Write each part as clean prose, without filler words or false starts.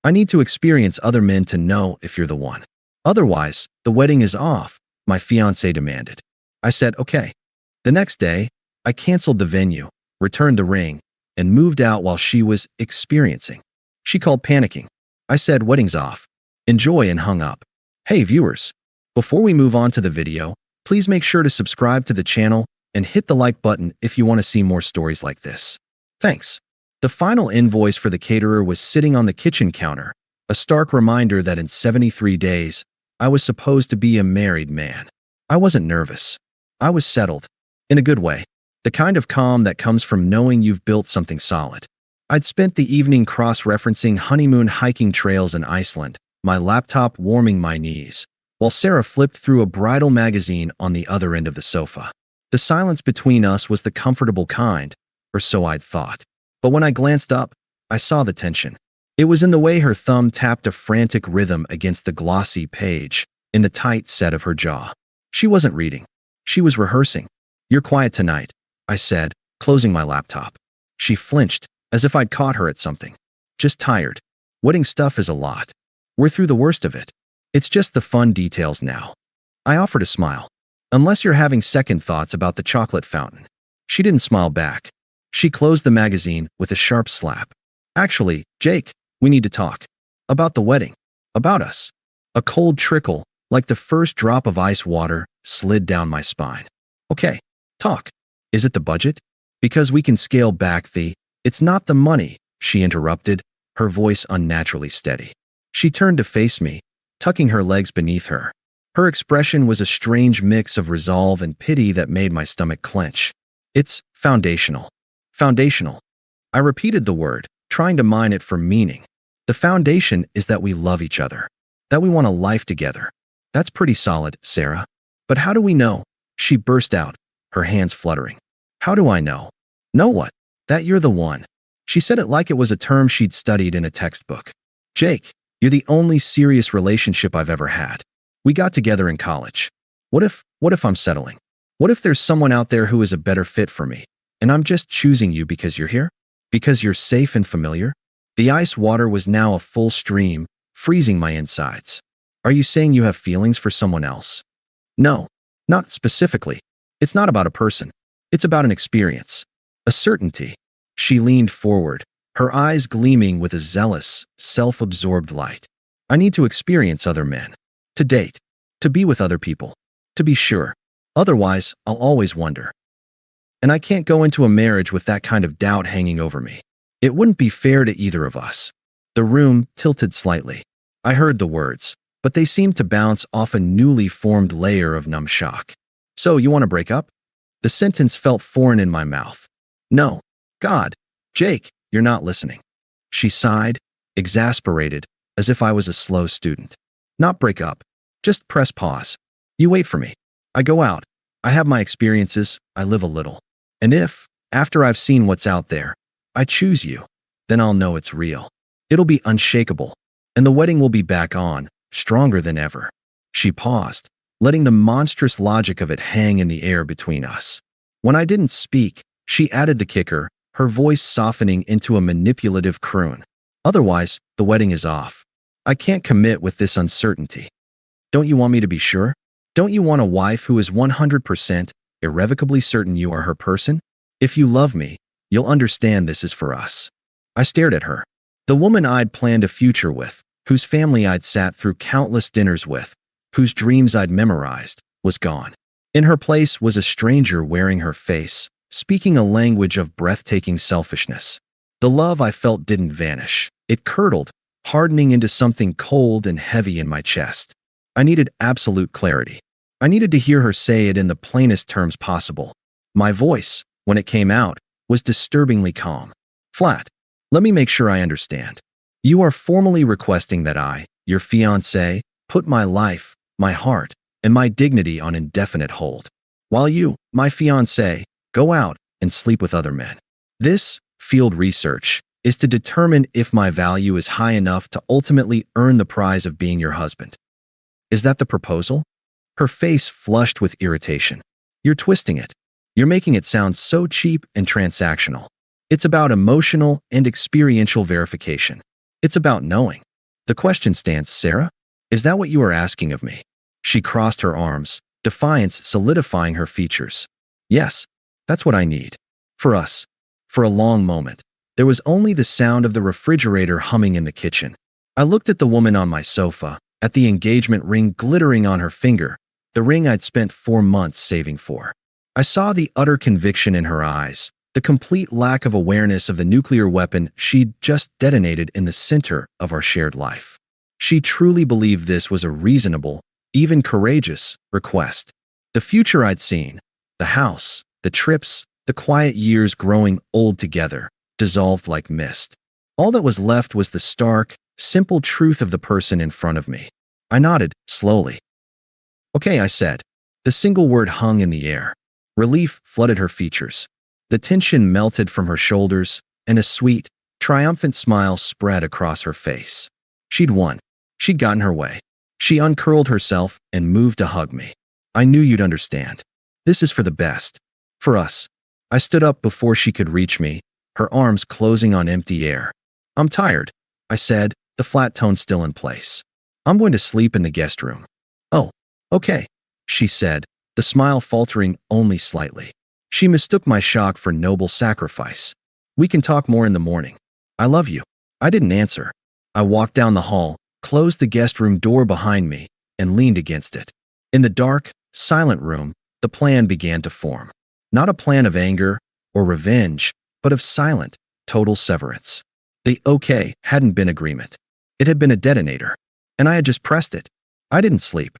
I need to experience other men to know if you're the one. Otherwise, the wedding is off, my fiancé demanded. I said, okay. The next day, I canceled the venue, returned the ring, and moved out while she was experiencing. She called panicking. I said, wedding's off. Enjoy, and hung up. Hey viewers, before we move on to the video, please make sure to subscribe to the channel and hit the like button if you want to see more stories like this. Thanks. The final invoice for the caterer was sitting on the kitchen counter, a stark reminder that in 73 days, I was supposed to be a married man. I wasn't nervous. I was settled. In a good way. The kind of calm that comes from knowing you've built something solid. I'd spent the evening cross-referencing honeymoon hiking trails in Iceland, my laptop warming my knees, while Sarah flipped through a bridal magazine on the other end of the sofa. The silence between us was the comfortable kind, or so I'd thought. But when I glanced up, I saw the tension. It was in the way her thumb tapped a frantic rhythm against the glossy page, in the tight set of her jaw. She wasn't reading. She was rehearsing. You're quiet tonight, I said, closing my laptop. She flinched, as if I'd caught her at something. Just tired. Wedding stuff is a lot. We're through the worst of it. It's just the fun details now. I offered a smile. Unless you're having second thoughts about the chocolate fountain. She didn't smile back. She closed the magazine with a sharp slap. Actually, Jake, we need to talk. About the wedding. About us. A cold trickle, like the first drop of ice water, slid down my spine. Okay, talk. Is it the budget? Because we can scale back the, it's not the money, she interrupted, her voice unnaturally steady. She turned to face me, tucking her legs beneath her. Her expression was a strange mix of resolve and pity that made my stomach clench. It's foundational. Foundational. I repeated the word, trying to mine it for meaning. The foundation is that we love each other. That we want a life together. That's pretty solid, Sarah. But how do we know? She burst out, her hands fluttering. How do I know? Know what? That you're the one. She said it like it was a term she'd studied in a textbook. Jake, you're the only serious relationship I've ever had. We got together in college. What if I'm settling? What if there's someone out there who is a better fit for me, and I'm just choosing you because you're here? Because you're safe and familiar? The ice water was now a full stream, freezing my insides. Are you saying you have feelings for someone else? No, not specifically. It's not about a person. It's about an experience. A certainty. She leaned forward, her eyes gleaming with a zealous, self-absorbed light. I need to experience other men. To date. To be with other people. To be sure. Otherwise, I'll always wonder. And I can't go into a marriage with that kind of doubt hanging over me. It wouldn't be fair to either of us. The room tilted slightly. I heard the words, but they seemed to bounce off a newly formed layer of numb shock. So, you want to break up? The sentence felt foreign in my mouth. No. God. Jake, you're not listening. She sighed, exasperated, as if I was a slow student. Not break up. Just press pause. You wait for me. I go out. I have my experiences. I live a little. And if, after I've seen what's out there, I choose you, then I'll know it's real. It'll be unshakable. And the wedding will be back on, stronger than ever. She paused, letting the monstrous logic of it hang in the air between us. When I didn't speak, she added the kicker, her voice softening into a manipulative croon. Otherwise, the wedding is off. I can't commit with this uncertainty. Don't you want me to be sure? Don't you want a wife who is 100% irrevocably certain you are her person? If you love me, you'll understand this is for us. I stared at her. The woman I'd planned a future with, whose family I'd sat through countless dinners with, whose dreams I'd memorized, was gone. In her place was a stranger wearing her face, speaking a language of breathtaking selfishness. The love I felt didn't vanish. It curdled, hardening into something cold and heavy in my chest. I needed absolute clarity. I needed to hear her say it in the plainest terms possible. My voice, when it came out, was disturbingly calm. Flat. Let me make sure I understand. You are formally requesting that I, your fiancé, put my life, my heart, and my dignity on indefinite hold, while you, my fiancé, go out and sleep with other men. This, field research, is to determine if my value is high enough to ultimately earn the prize of being your husband. Is that the proposal? Her face flushed with irritation. You're twisting it. You're making it sound so cheap and transactional. It's about emotional and experiential verification. It's about knowing. The question stands, Sarah. Is that what you are asking of me? She crossed her arms, defiance solidifying her features. Yes, that's what I need. For us. For a long moment, there was only the sound of the refrigerator humming in the kitchen. I looked at the woman on my sofa, at the engagement ring glittering on her finger, the ring I'd spent 4 months saving for. I saw the utter conviction in her eyes, the complete lack of awareness of the nuclear weapon she'd just detonated in the center of our shared life. She truly believed this was a reasonable, even courageous, request. The future I'd seen, the house, the trips, the quiet years growing old together, dissolved like mist. All that was left was the stark, simple truth of the person in front of me. I nodded, slowly. Okay, I said. The single word hung in the air. Relief flooded her features. The tension melted from her shoulders, and a sweet, triumphant smile spread across her face. She'd won. She'd gotten her way. She uncurled herself and moved to hug me. I knew you'd understand. This is for the best. For us. I stood up before she could reach me, her arms closing on empty air. I'm tired, I said, the flat tone still in place. I'm going to sleep in the guest room. Oh, okay, she said, the smile faltering only slightly. She mistook my shock for noble sacrifice. We can talk more in the morning. I love you. I didn't answer. I walked down the hall, closed the guest room door behind me, and leaned against it. In the dark, silent room, the plan began to form. Not a plan of anger or revenge, but of silent, total severance. The okay hadn't been agreement. It had been a detonator, and I had just pressed it. I didn't sleep.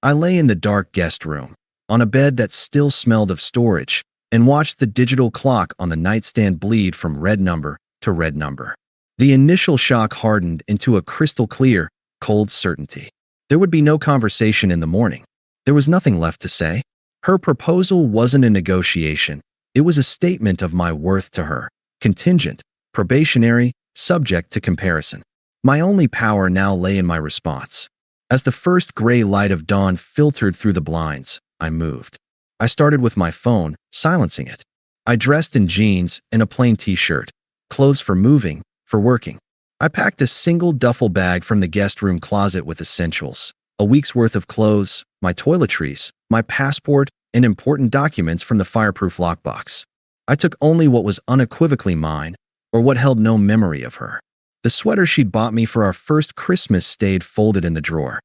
I lay in the dark guest room, on a bed that still smelled of storage, and watched the digital clock on the nightstand bleed from red number to red number. The initial shock hardened into a crystal clear, cold certainty. There would be no conversation in the morning. There was nothing left to say. Her proposal wasn't a negotiation. It was a statement of my worth to her, contingent, probationary, subject to comparison. My only power now lay in my response. As the first gray light of dawn filtered through the blinds, I moved. I started with my phone, silencing it. I dressed in jeans and a plain t-shirt, clothes for moving, for working. I packed a single duffel bag from the guest room closet with essentials, a week's worth of clothes, my toiletries, my passport, and important documents from the fireproof lockbox. I took only what was unequivocally mine, or what held no memory of her. The sweater she'd bought me for our first Christmas stayed folded in the drawer.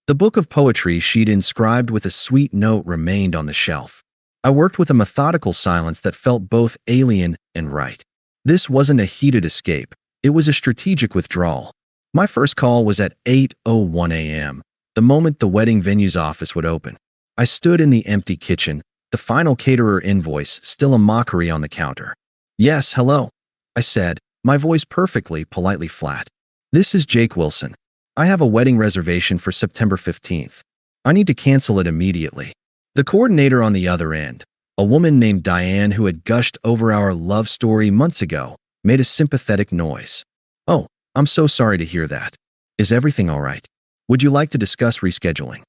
The book of poetry she'd inscribed with a sweet note remained on the shelf. I worked with a methodical silence that felt both alien and right. This wasn't a heated escape. It was a strategic withdrawal. My first call was at 8:01 a.m., the moment the wedding venue's office would open. I stood in the empty kitchen, the final caterer invoice still a mockery on the counter. Yes, hello, I said, my voice perfectly, politely flat. This is Jake Wilson. I have a wedding reservation for September 15th. I need to cancel it immediately. The coordinator on the other end, a woman named Diane who had gushed over our love story months ago, made a sympathetic noise. Oh, I'm so sorry to hear that. Is everything all right? Would you like to discuss rescheduling?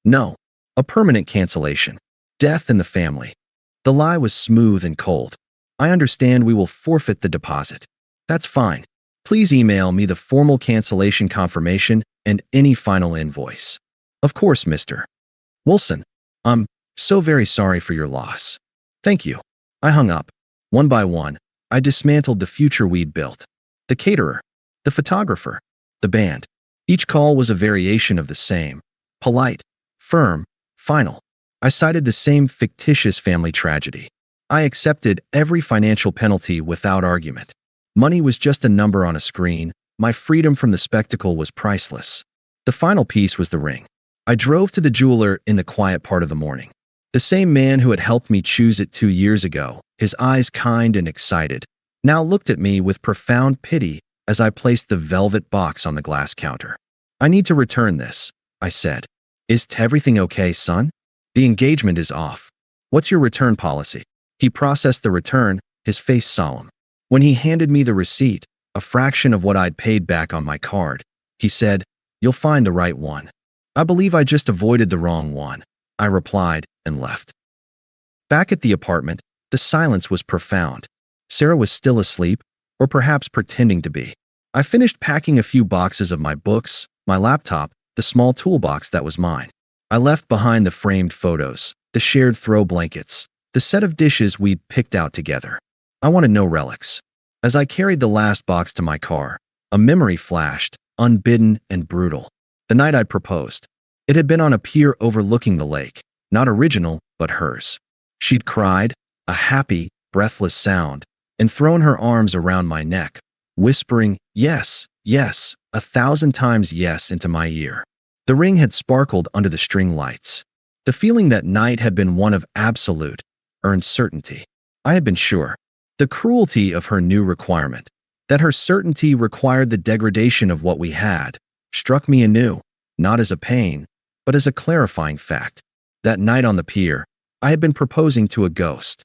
No. A permanent cancellation. Death in the family. The lie was smooth and cold. I understand we will forfeit the deposit. That's fine. Please email me the formal cancellation confirmation and any final invoice. Of course, Mr. Wilson. I'm so very sorry for your loss. Thank you. I hung up. One by one, I dismantled the future we'd built. The caterer, the photographer, the band. Each call was a variation of the same. Polite, firm, final. I cited the same fictitious family tragedy. I accepted every financial penalty without argument. Money was just a number on a screen. My freedom from the spectacle was priceless. The final piece was the ring. I drove to the jeweler in the quiet part of the morning. The same man who had helped me choose it 2 years ago, his eyes kind and excited, now looked at me with profound pity as I placed the velvet box on the glass counter. I need to return this, I said. Is everything okay, son? The engagement is off. What's your return policy? He processed the return, his face solemn. When he handed me the receipt, a fraction of what I'd paid back on my card, he said, "You'll find the right one." I believe I just avoided the wrong one, I replied and left. Back at the apartment, the silence was profound. Sarah was still asleep, or perhaps pretending to be. I finished packing a few boxes of my books, my laptop, the small toolbox that was mine. I left behind the framed photos, the shared throw blankets, the set of dishes we'd picked out together. I wanted no relics. As I carried the last box to my car, a memory flashed, unbidden and brutal. The night I'd proposed. It had been on a pier overlooking the lake, not original, but hers. She'd cried, a happy, breathless sound, and thrown her arms around my neck, whispering, yes, yes, 1,000 times yes into my ear. The ring had sparkled under the string lights. The feeling that night had been one of absolute, earned certainty. I had been sure. The cruelty of her new requirement, that her certainty required the degradation of what we had, struck me anew, not as a pain, but as a clarifying fact. That night on the pier, I had been proposing to a ghost.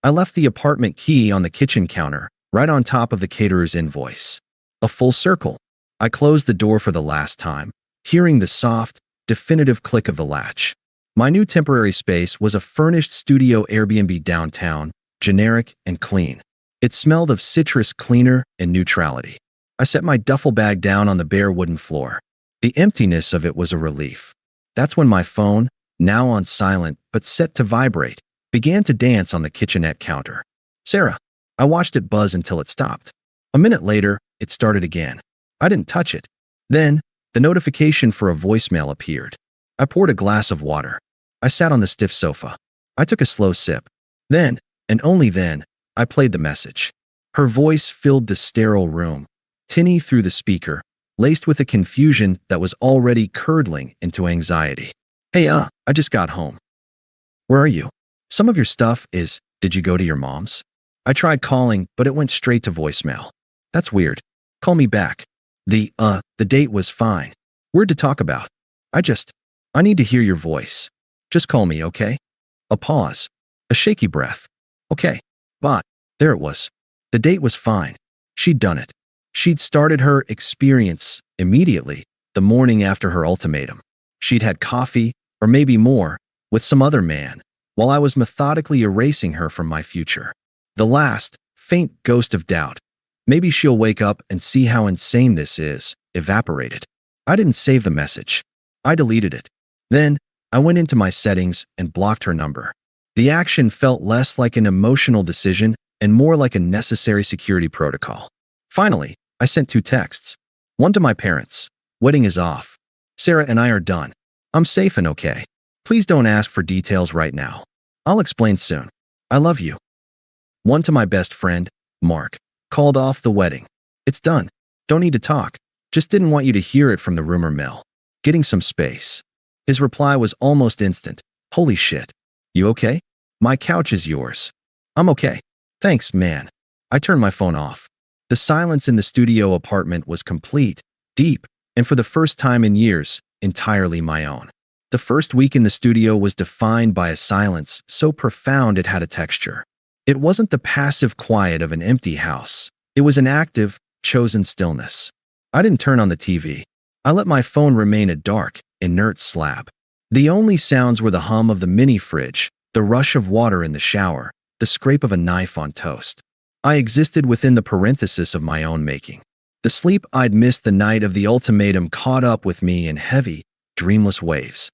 I left the apartment key on the kitchen counter, right on top of the caterer's invoice. A full circle. I closed the door for the last time, hearing the soft, definitive click of the latch. My new temporary space was a furnished studio Airbnb downtown, generic and clean. It smelled of citrus cleaner and neutrality. I set my duffel bag down on the bare wooden floor. The emptiness of it was a relief. That's when my phone, now on silent but set to vibrate, began to dance on the kitchenette counter. Sarah. I watched it buzz until it stopped. A minute later, it started again. I didn't touch it. Then, the notification for a voicemail appeared. I poured a glass of water. I sat on the stiff sofa. I took a slow sip. Then, and only then, I played the message. Her voice filled the sterile room, tinny through the speaker, laced with a confusion that was already curdling into anxiety. Hey, I just got home. Where are you? Some of your stuff is, did you go to your mom's? I tried calling, but it went straight to voicemail. That's weird. Call me back. The date was fine. Word to talk about. I need to hear your voice. Just call me, okay? A pause. A shaky breath. Okay. But, there it was. The date was fine. She'd done it. She'd started her experience immediately, the morning after her ultimatum. She'd had coffee, or maybe more, with some other man, while I was methodically erasing her from my future. The last, faint ghost of doubt. Maybe she'll wake up and see how insane this is, evaporated. I didn't save the message. I deleted it. Then, I went into my settings and blocked her number. The action felt less like an emotional decision and more like a necessary security protocol. Finally, I sent 2 texts. One to my parents. Wedding is off. Sarah and I are done. I'm safe and okay. Please don't ask for details right now. I'll explain soon. I love you. One to my best friend, Mark. Called off the wedding. It's done. Don't need to talk. Just didn't want you to hear it from the rumor mill. Getting some space. His reply was almost instant. Holy shit. You okay? My couch is yours. I'm okay. Thanks, man. I turned my phone off. The silence in the studio apartment was complete, deep, and for the first time in years, entirely my own. The first week in the studio was defined by a silence so profound it had a texture. It wasn't the passive quiet of an empty house. It was an active, chosen stillness. I didn't turn on the TV. I let my phone remain a dark, inert slab. The only sounds were the hum of the mini fridge, the rush of water in the shower, the scrape of a knife on toast. I existed within the parenthesis of my own making. The sleep I'd missed the night of the ultimatum caught up with me in heavy, dreamless waves.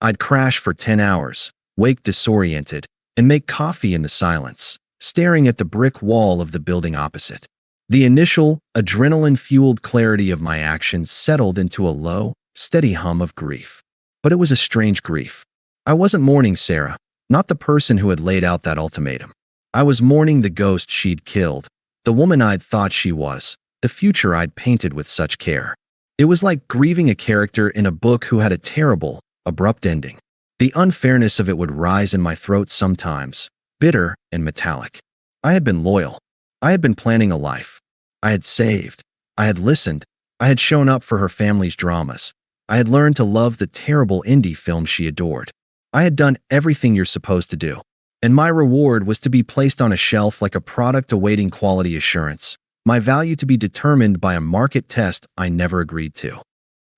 I'd crash for 10 hours, wake disoriented, and make coffee in the silence, staring at the brick wall of the building opposite. The initial, adrenaline-fueled clarity of my actions settled into a low, steady hum of grief. But it was a strange grief. I wasn't mourning Sarah, not the person who had laid out that ultimatum. I was mourning the ghost she'd killed, the woman I'd thought she was, the future I'd painted with such care. It was like grieving a character in a book who had a terrible, abrupt ending. The unfairness of it would rise in my throat sometimes, bitter and metallic. I had been loyal. I had been planning a life. I had saved. I had listened. I had shown up for her family's dramas. I had learned to love the terrible indie films she adored. I had done everything you're supposed to do. And my reward was to be placed on a shelf like a product awaiting quality assurance, my value to be determined by a market test I never agreed to.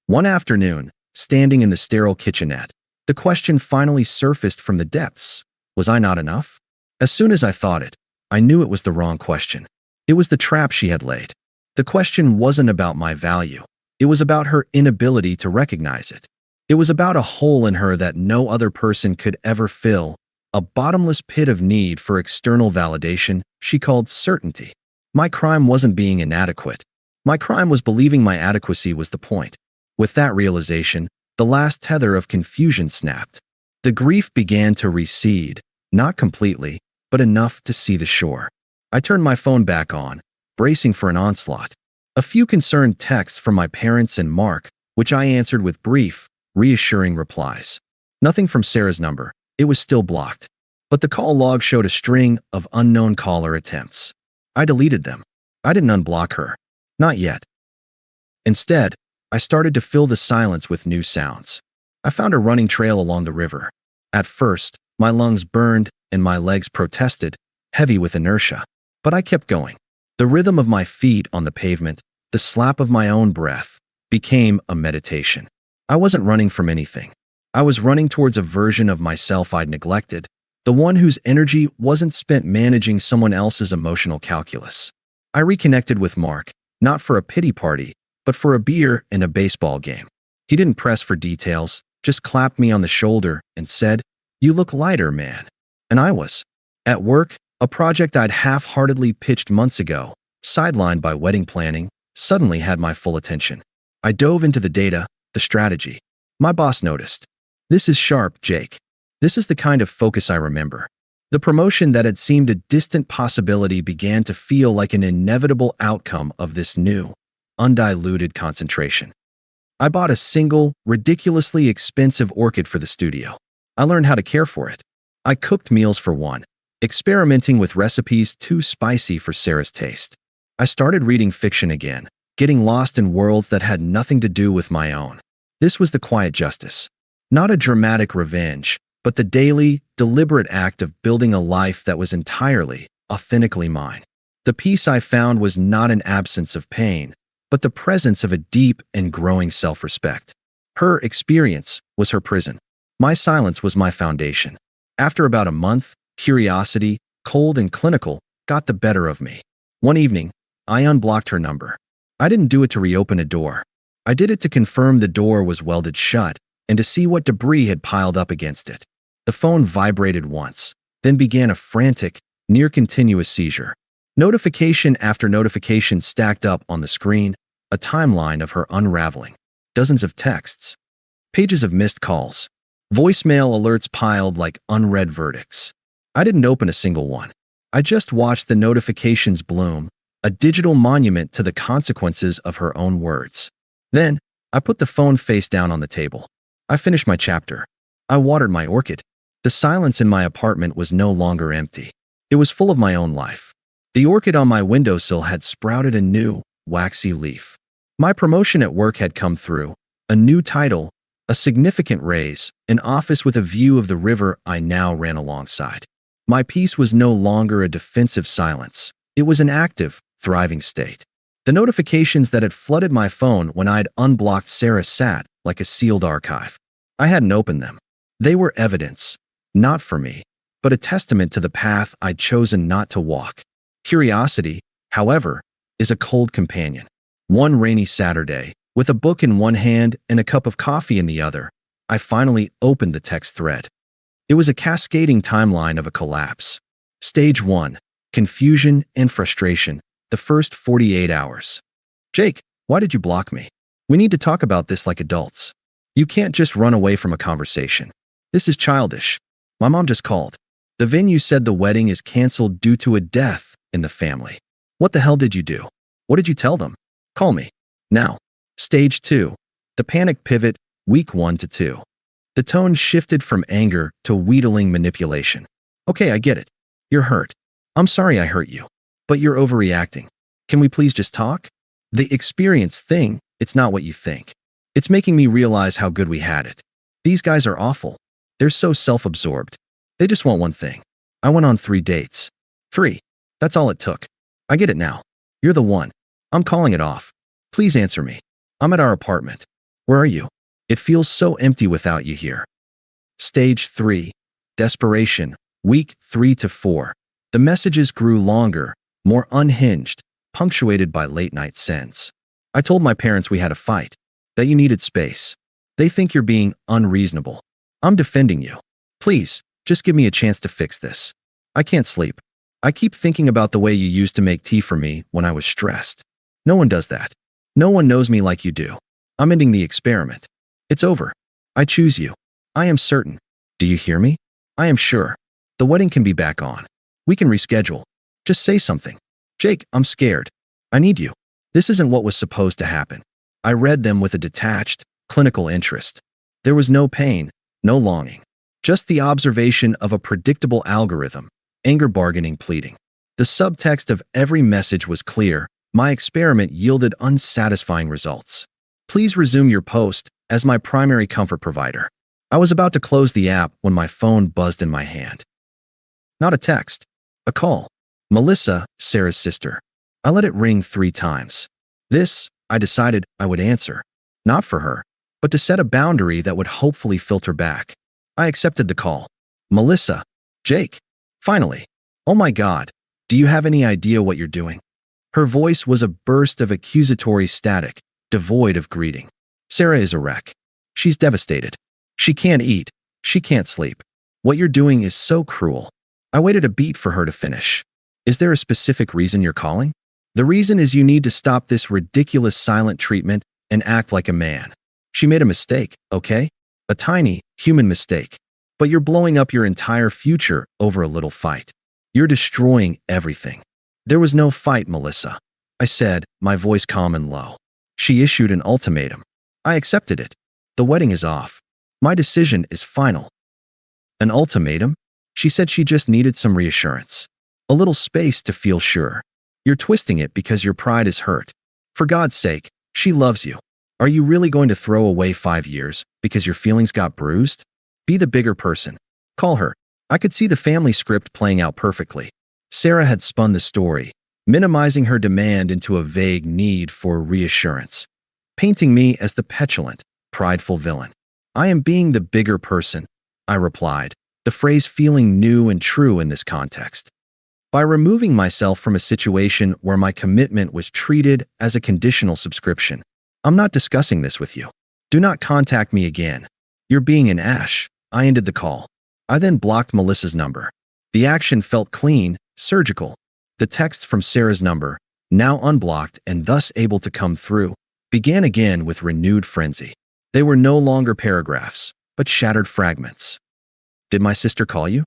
One afternoon, standing in the sterile kitchenette, the question finally surfaced from the depths. Was I not enough? As soon as I thought it, I knew it was the wrong question. It was the trap she had laid. The question wasn't about my value. It was about her inability to recognize it. It was about a hole in her that no other person could ever fill, a bottomless pit of need for external validation she called certainty. My crime wasn't being inadequate. My crime was believing my adequacy was the point. With that realization, the last tether of confusion snapped. The grief began to recede, not completely, but enough to see the shore. I turned my phone back on, bracing for an onslaught. A few concerned texts from my parents and Mark, which I answered with brief, reassuring replies. Nothing from Sarah's number. It was still blocked. But the call log showed a string of unknown caller attempts. I deleted them. I didn't unblock her. Not yet. Instead, I started to fill the silence with new sounds. I found a running trail along the river. At first, my lungs burned and my legs protested, heavy with inertia. But I kept going. The rhythm of my feet on the pavement, the slap of my own breath, became a meditation. I wasn't running from anything. I was running towards a version of myself I'd neglected, the one whose energy wasn't spent managing someone else's emotional calculus. I reconnected with Mark, not for a pity party, but for a beer and a baseball game. He didn't press for details, just clapped me on the shoulder and said, "You look lighter, man." And I was. At work, a project I'd half-heartedly pitched months ago, sidelined by wedding planning, suddenly had my full attention. I dove into the data, the strategy. My boss noticed. "This is sharp, Jake. This is the kind of focus I remember." The promotion that had seemed a distant possibility began to feel like an inevitable outcome of this new, undiluted concentration. I bought a single, ridiculously expensive orchid for the studio. I learned how to care for it. I cooked meals for one, experimenting with recipes too spicy for Sarah's taste. I started reading fiction again, getting lost in worlds that had nothing to do with my own. This was the quiet justice. Not a dramatic revenge, but the daily, deliberate act of building a life that was entirely, authentically mine. The peace I found was not an absence of pain, but the presence of a deep and growing self-respect. Her experience was her prison. My silence was my foundation. After about a month, curiosity, cold and clinical, got the better of me. One evening, I unblocked her number. I didn't do it to reopen a door. I did it to confirm the door was welded shut and to see what debris had piled up against it. The phone vibrated once, then began a frantic, near-continuous seizure. Notification after notification stacked up on the screen, a timeline of her unraveling. Dozens of texts. Pages of missed calls. Voicemail alerts piled like unread verdicts. I didn't open a single one. I just watched the notifications bloom, a digital monument to the consequences of her own words. Then, I put the phone face down on the table. I finished my chapter. I watered my orchid. The silence in my apartment was no longer empty. It was full of my own life. The orchid on my windowsill had sprouted a new, waxy leaf. My promotion at work had come through. A new title, a significant raise, an office with a view of the river I now ran alongside. My peace was no longer a defensive silence. It was an active, thriving state. The notifications that had flooded my phone when I'd unblocked Sarah sat like a sealed archive. I hadn't opened them. They were evidence, not for me, but a testament to the path I'd chosen not to walk. Curiosity, however, is a cold companion. One rainy Saturday, with a book in one hand and a cup of coffee in the other, I finally opened the text thread. It was a cascading timeline of a collapse. Stage 1, confusion and frustration, the first 48 hours. "Jake, why did you block me? We need to talk about this like adults. You can't just run away from a conversation. This is childish. My mom just called. The venue said the wedding is canceled due to a death in the family. What the hell did you do? What did you tell them? Call me. Now." Stage 2, the panic pivot, week 1 to 2. The tone shifted from anger to wheedling manipulation. "Okay, I get it. You're hurt. I'm sorry I hurt you. But you're overreacting. Can we please just talk? The experience thing, it's not what you think. It's making me realize how good we had it. These guys are awful. They're so self-absorbed. They just want one thing. I went on 3 dates. 3. That's all it took. I get it now. You're the one. I'm calling it off. Please answer me. I'm at our apartment. Where are you? It feels so empty without you here." Stage 3, desperation, week 3 to 4. The messages grew longer, more unhinged, punctuated by late-night sends. I told my parents we had a fight, that you needed space. They think you're being unreasonable. I'm defending you. Please, just give me a chance to fix this. I can't sleep. I keep thinking about the way you used to make tea for me when I was stressed. No one does that. No one knows me like you do. I'm ending the experiment. It's over. I choose you. I am certain. Do you hear me? I am sure. The wedding can be back on. We can reschedule. Just say something. Jake, I'm scared. I need you. This isn't what was supposed to happen. I read them with a detached, clinical interest. There was no pain, no longing. Just the observation of a predictable algorithm, anger bargaining pleading. The subtext of every message was clear. My experiment yielded unsatisfying results. Please resume your post as my primary comfort provider. I was about to close the app when my phone buzzed in my hand. Not a text, a call. Melissa, Sarah's sister. I let it ring 3 times. This, I decided I would answer. Not for her, but to set a boundary that would hopefully filter back. I accepted the call. Melissa. Jake. Finally. Oh my God. Do you have any idea what you're doing? Her voice was a burst of accusatory static, devoid of greeting. Sarah is a wreck. She's devastated. She can't eat. She can't sleep. What you're doing is so cruel. I waited a beat for her to finish. Is there a specific reason you're calling? The reason is you need to stop this ridiculous silent treatment and act like a man. She made a mistake, okay? A tiny, human mistake. But you're blowing up your entire future over a little fight. You're destroying everything. There was no fight, Melissa. I said, my voice calm and low. She issued an ultimatum. I accepted it. The wedding is off. My decision is final. An ultimatum? She said she just needed some reassurance. A little space to feel sure. You're twisting it because your pride is hurt. For God's sake, she loves you. Are you really going to throw away 5 years because your feelings got bruised? Be the bigger person. Call her. I could see the family script playing out perfectly. Sarah had spun the story, minimizing her demand into a vague need for reassurance, painting me as the petulant, prideful villain. I am being the bigger person, I replied, the phrase feeling new and true in this context. By removing myself from a situation where my commitment was treated as a conditional subscription. I'm not discussing this with you. Do not contact me again. You're being an ash. I ended the call. I then blocked Melissa's number. The action felt clean, surgical. The text from Sarah's number, now unblocked and thus able to come through, began again with renewed frenzy. They were no longer paragraphs, but shattered fragments. Did my sister call you?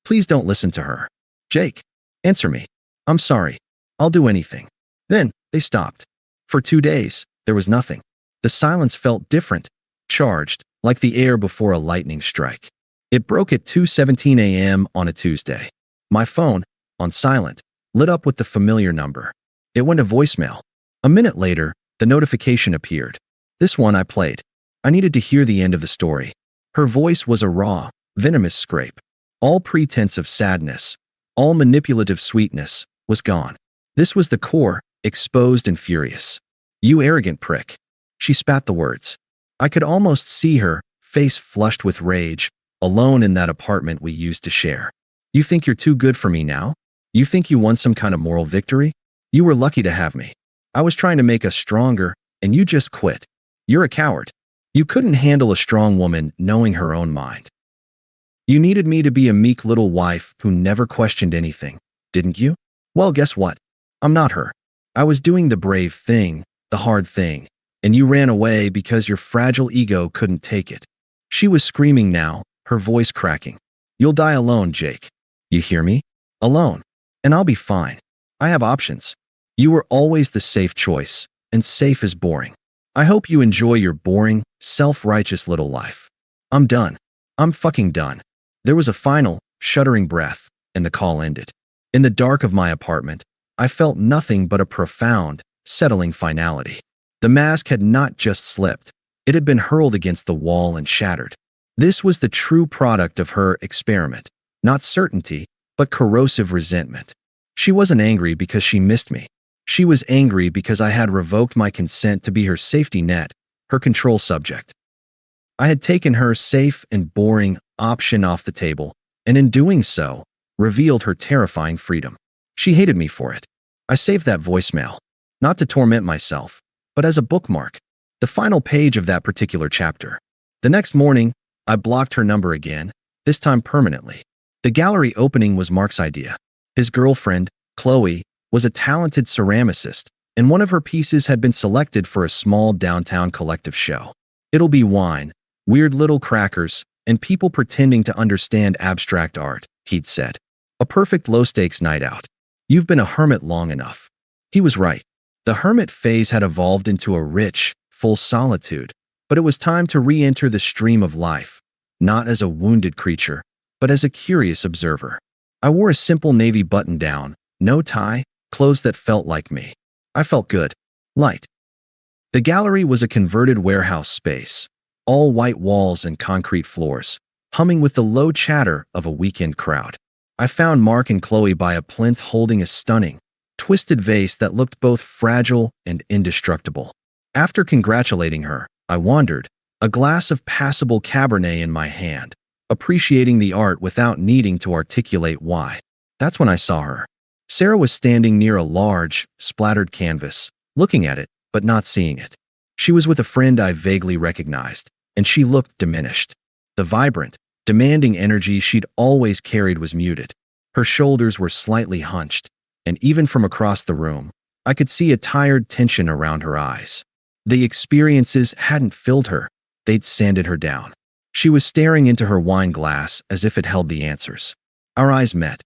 Please don't listen to her. Jake. Answer me. I'm sorry. I'll do anything. Then, they stopped. For 2 days, there was nothing. The silence felt different, charged, like the air before a lightning strike. It broke at 2:17 a.m. on a Tuesday. My phone, on silent, lit up with the familiar number. It went to voicemail. A minute later, the notification appeared. This one I played. I needed to hear the end of the story. Her voice was a raw, venomous scrape. All pretense of sadness, all manipulative sweetness, was gone. This was the core, exposed and furious. You arrogant prick. She spat the words. I could almost see her, face flushed with rage, alone in that apartment we used to share. You think you're too good for me now? You think you won some kind of moral victory? You were lucky to have me. I was trying to make us stronger, and you just quit. You're a coward. You couldn't handle a strong woman knowing her own mind. You needed me to be a meek little wife who never questioned anything, didn't you? Well, guess what? I'm not her. I was doing the brave thing, the hard thing, and you ran away because your fragile ego couldn't take it. She was screaming now, her voice cracking. You'll die alone, Jake. You hear me? Alone. And I'll be fine. I have options. You were always the safe choice, and safe is boring. I hope you enjoy your boring, self-righteous little life. I'm done. I'm fucking done. There was a final, shuddering breath, and the call ended. In the dark of my apartment, I felt nothing but a profound, settling finality. The mask had not just slipped. It had been hurled against the wall and shattered. This was the true product of her experiment. Not certainty, but corrosive resentment. She wasn't angry because she missed me. She was angry because I had revoked my consent to be her safety net, her control subject. I had taken her safe and boring option off the table, and in doing so, revealed her terrifying freedom. She hated me for it. I saved that voicemail, not to torment myself, but as a bookmark, the final page of that particular chapter. The next morning, I blocked her number again, this time permanently. The gallery opening was Mark's idea. His girlfriend, Chloe, was a talented ceramicist, and one of her pieces had been selected for a small downtown collective show. It'll be wine, weird little crackers, and people pretending to understand abstract art, he'd said. A perfect low-stakes night out. You've been a hermit long enough. He was right. The hermit phase had evolved into a rich, full solitude, but it was time to re-enter the stream of life, not as a wounded creature, but as a curious observer. I wore a simple navy button-down, no tie, clothes that felt like me. I felt good. Light. The gallery was a converted warehouse space, all white walls and concrete floors, humming with the low chatter of a weekend crowd. I found Mark and Chloe by a plinth holding a stunning, twisted vase that looked both fragile and indestructible. After congratulating her, I wandered, a glass of passable Cabernet in my hand, appreciating the art without needing to articulate why. That's when I saw her. Sarah was standing near a large, splattered canvas, looking at it, but not seeing it. She was with a friend I vaguely recognized, and she looked diminished. The vibrant, demanding energy she'd always carried was muted. Her shoulders were slightly hunched, and even from across the room, I could see a tired tension around her eyes. The experiences hadn't filled her, they'd sanded her down. She was staring into her wine glass as if it held the answers. Our eyes met.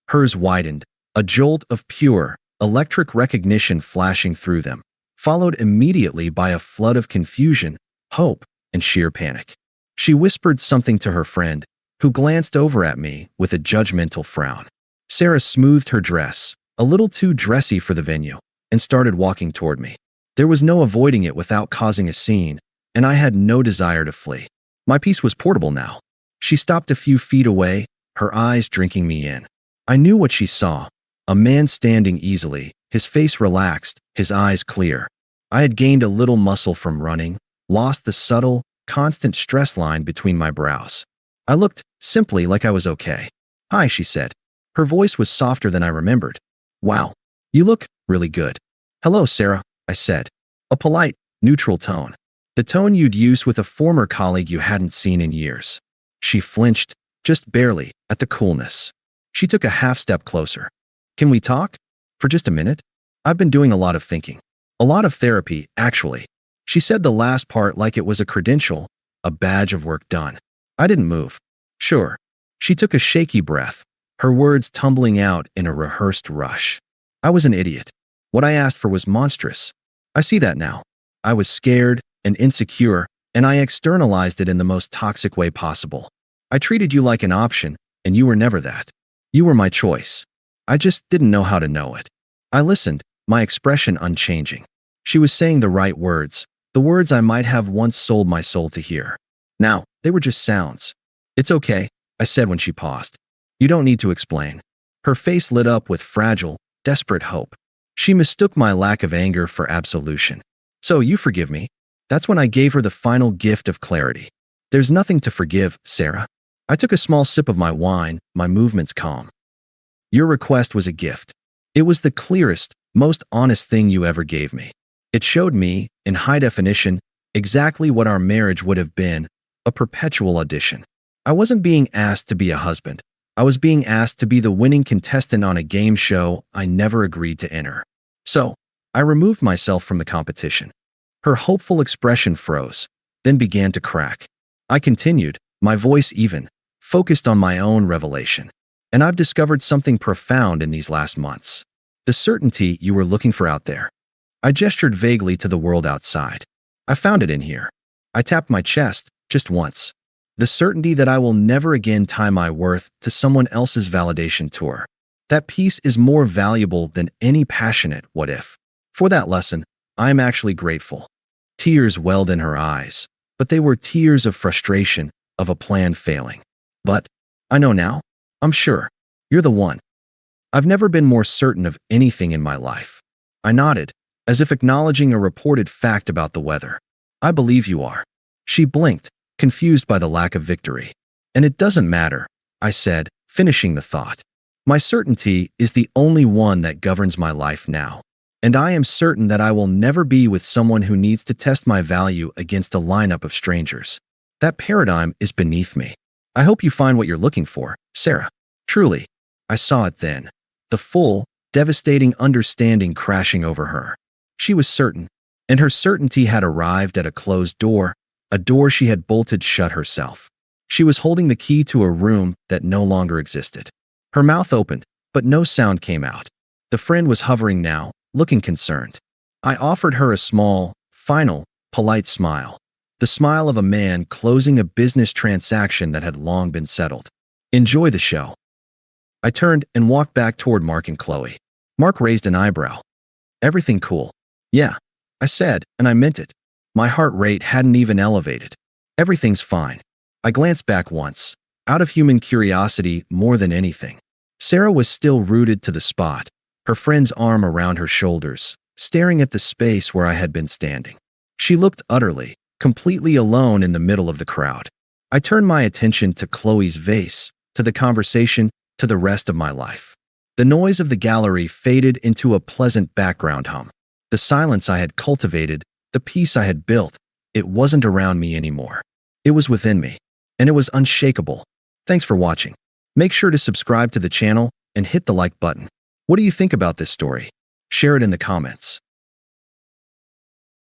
Hers widened, a jolt of pure, electric recognition flashing through them, followed immediately by a flood of confusion, hope, and sheer panic. She whispered something to her friend, who glanced over at me with a judgmental frown. Sarah smoothed her dress, a little too dressy for the venue, and started walking toward me. There was no avoiding it without causing a scene, and I had no desire to flee. My piece was portable now. She stopped a few feet away, her eyes drinking me in. I knew what she saw. A man standing easily, his face relaxed, his eyes clear. I had gained a little muscle from running, lost the subtle, constant stress line between my brows. I looked, simply, like I was okay. "Hi," she said. Her voice was softer than I remembered. "Wow, you look really good." "Hello, Sarah," I said. A polite, neutral tone. The tone you'd use with a former colleague you hadn't seen in years. She flinched, just barely, at the coolness. She took a half step closer. "Can we talk? For just a minute? I've been doing a lot of thinking. A lot of therapy, actually." She said the last part like it was a credential, a badge of work done. I didn't move. "Sure." She took a shaky breath, her words tumbling out in a rehearsed rush. I was an idiot. What I asked for was monstrous. I see that now. I was scared and insecure, and I externalized it in the most toxic way possible. I treated you like an option, and you were never that. You were my choice. I just didn't know how to know it. I listened, my expression unchanging. She was saying the right words, the words I might have once sold my soul to hear. Now, they were just sounds. "It's okay," I said when she paused. "You don't need to explain." Her face lit up with fragile, desperate hope. She mistook my lack of anger for absolution. "So you forgive me?" That's when I gave her the final gift of clarity. "There's nothing to forgive, Sarah." I took a small sip of my wine, my movements calm. "Your request was a gift. It was the clearest, most honest thing you ever gave me. It showed me, in high definition, exactly what our marriage would have been, a perpetual audition. I wasn't being asked to be a husband. I was being asked to be the winning contestant on a game show I never agreed to enter. So, I removed myself from the competition." Her hopeful expression froze, then began to crack. I continued, my voice even, focused on my own revelation. "And I've discovered something profound in these last months. The certainty you were looking for out there." I gestured vaguely to the world outside. "I found it in here." I tapped my chest, just once. "The certainty that I will never again tie my worth to someone else's validation tour. That piece is more valuable than any passionate what if. For that lesson, I am actually grateful." Tears welled in her eyes, but they were tears of frustration, of a plan failing. "But I know now. I'm sure. You're the one." I've never been more certain of anything in my life. I nodded, as if acknowledging a reported fact about the weather. "I believe you are." She blinked, confused by the lack of victory. "And it doesn't matter," I said, finishing the thought. My certainty is the only one that governs my life now. And I am certain that I will never be with someone who needs to test my value against a lineup of strangers. That paradigm is beneath me. I hope you find what you're looking for, Sarah. Truly, I saw it then. The full, devastating understanding crashing over her. She was certain, and her certainty had arrived at a closed door, a door she had bolted shut herself. She was holding the key to a room that no longer existed. Her mouth opened, but no sound came out. The friend was hovering now, looking concerned. I offered her a small, final, polite smile. The smile of a man closing a business transaction that had long been settled. Enjoy the show. I turned and walked back toward Mark and Chloe. Mark raised an eyebrow. Everything cool? Yeah, I said, and I meant it. My heart rate hadn't even elevated. Everything's fine. I glanced back once, out of human curiosity more than anything. Sarah was still rooted to the spot, her friend's arm around her shoulders, staring at the space where I had been standing. She looked utterly, completely alone in the middle of the crowd. I turned my attention to Chloe's vase, to the conversation, to the rest of my life. The noise of the gallery faded into a pleasant background hum. The silence I had cultivated, the peace I had built, it wasn't around me anymore. It was within me, and it was unshakable. Thanks for watching. Make sure to subscribe to the channel and hit the like button. What do you think about this story? Share it in the comments.